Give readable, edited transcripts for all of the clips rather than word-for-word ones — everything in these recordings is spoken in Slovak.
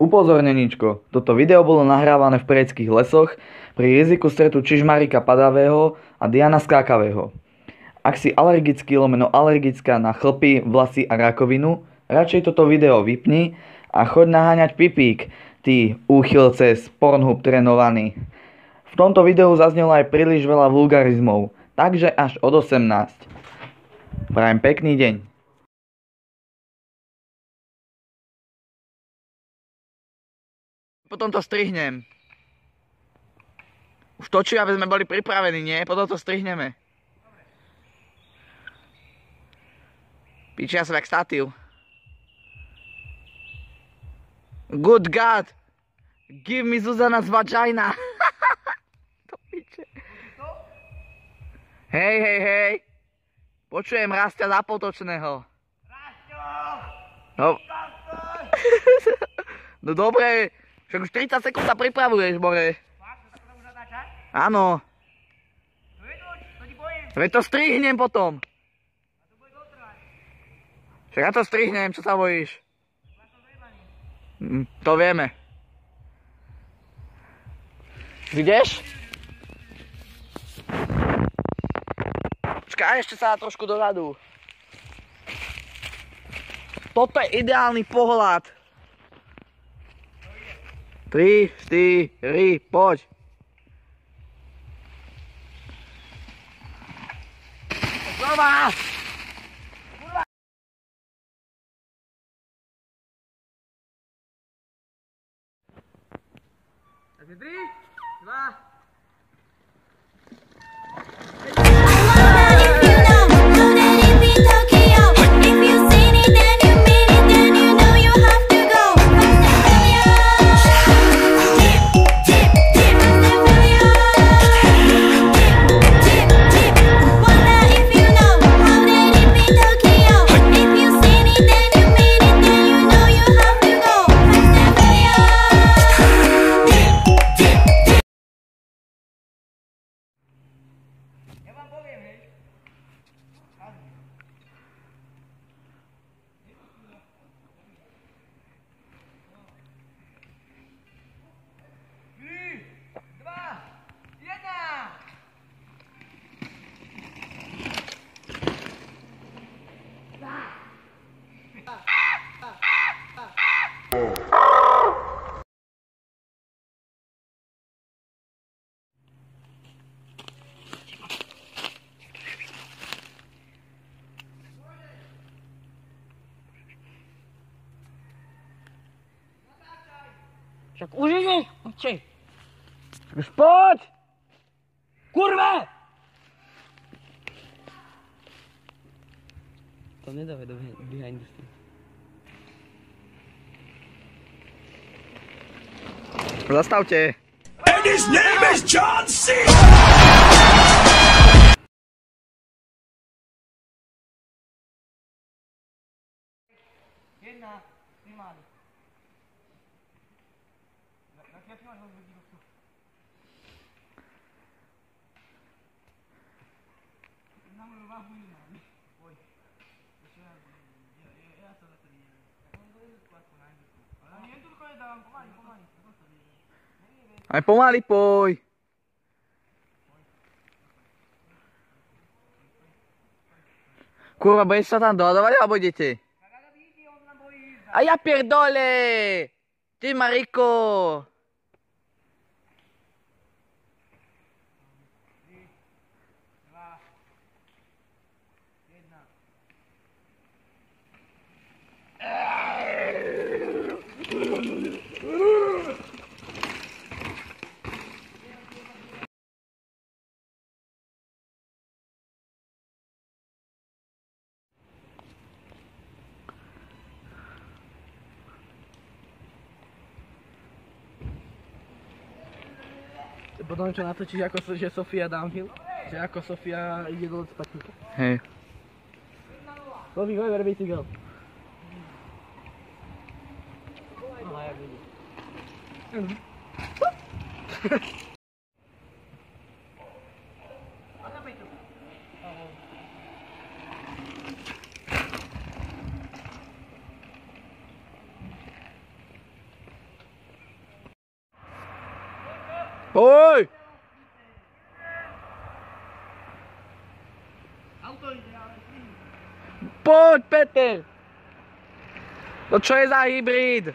Upozorneničko, toto video bolo nahrávané v Pereckých lesoch pri riziku stretu čižmarika padavého a diana skákavého. Ak si alergický/alergická na chlpy, vlasy a rakovinu, radšej toto video vypni a choď naháňať pipík, ty úchylce z Pornhub trénovaný. V tomto videu zaznelo aj príliš veľa vulgarizmov, takže až od 18. Prajem pekný deň. Potom to strihnem. Už točí, aby sme boli pripravení, nie? Potom to strihneme. Piči, ja som jak statív. Good God! Give me Zuzana's vagina! To piče. Hej. Počujem Rastia Zapotočného. Rastio! No. No dobre, však už 30 sekúnd sa pripravuješ, more. Fakt? To už natáčať? Áno. To je to ti bojím. Veď to strihnem potom. A to bude dotrvať. Však ja to strihnem, čo sa bojíš? Ja som zajmaný. To vieme. Vidíš? Počkaj, ešte sa trošku dozadu. Toto je ideálny pohľad. 3, 4, poď. Znova! Takže 3, 2... Však už ideš, oči. Už poď! Kurva! To nedávaj do behind the scenes. Zastavte. And his name is John C. Jedna, primáli. Jak máš ho zvedí do vstupu? Na moju váhu nemáme. Pojď. Ja sa za to neviem. Ja mám dojde skladku na jednu. Ale ani jednu nedávam, pomaly. Aj pomaly poj. Kurva, budeš sa tam dohadovať, alebo idete? A ja pierdole! Ty Mariko! Potom čo natočíš ako že Sofia downhill? Že ako Sofia ide dole z patníka. Hej. Sofie, go, where to go? No, jak vidíš. Oj! Auto ide, ale Poď, Peter! No čo je za hybrid?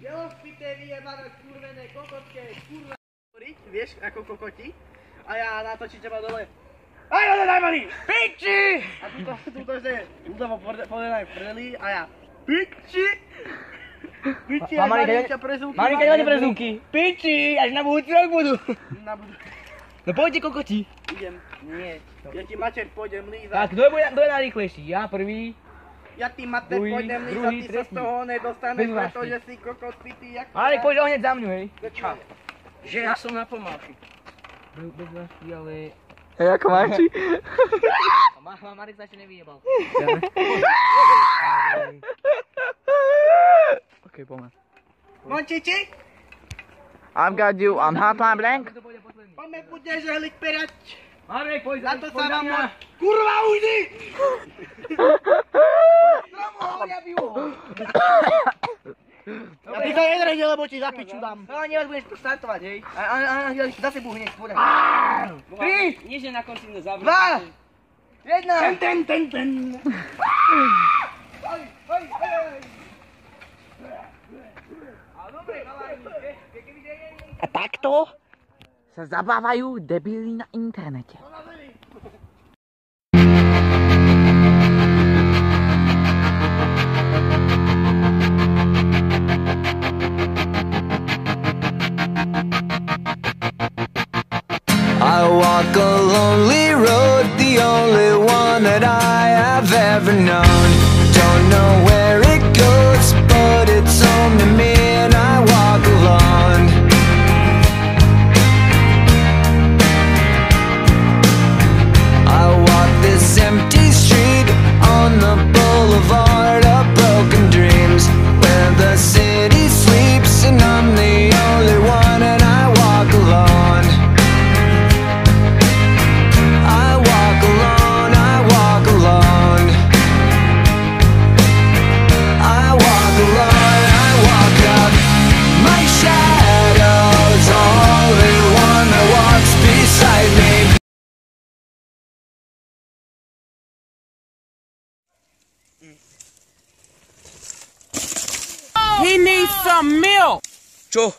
Jelospité vyjebané skurvené kokotke, kurva. Vieš, ako kokoti? A ja natočím teba dole. Aj, ale najmaný! Piči! A tuto že ľudovo povedané v prdeli a ja piči! Piči, aj Marinka prezúky. Marinka, nemáte prezúky. Piči, až na budúci rok budú. Na budú. No poďte kokoti. Idem. Nie. Ja ti mačer pôjdem lízať. Tak, kto je najrýchlejší? Ja prvý. Ja ti mater Druhý, pôjdem lízať, druhý, ty sa z tretí. toho nedostaneš, Bez lásky. pretože si kokot pitý jak... Marek, poď hneď za mňu, hej. Čo? Že ja som na pomalší. Bez lásky, ale... Hej, ako máči? Marek sa ešte nevyjebal. OK, poďme. Mončiči? I've got you, I'm hotline blank. Poďme budeš hliť perať. Marek, poď Za to sa vám... mňa. Kurva, ujdi! Ja ty sa nedrejde, lebo ti za piču dám. No, neraz budeš startovať, hej. A zase buhneš, povedať. 3! Nie, že na konci mne zavrieť. 2! 1! Ten. A takto sa zabávajú debili na internete. I walk a lonely road, the only one that I have ever known. Don't know where it goes, but it's home to me and I walk alone. I walk this empty street on the boulevard of broken dreams, where the city sleeps and I'm the only one and I walk alone. I walk alone, I walk alone. I walk alone, I walk up. My shadow's only one that walks beside me. He needs some milk. Čo?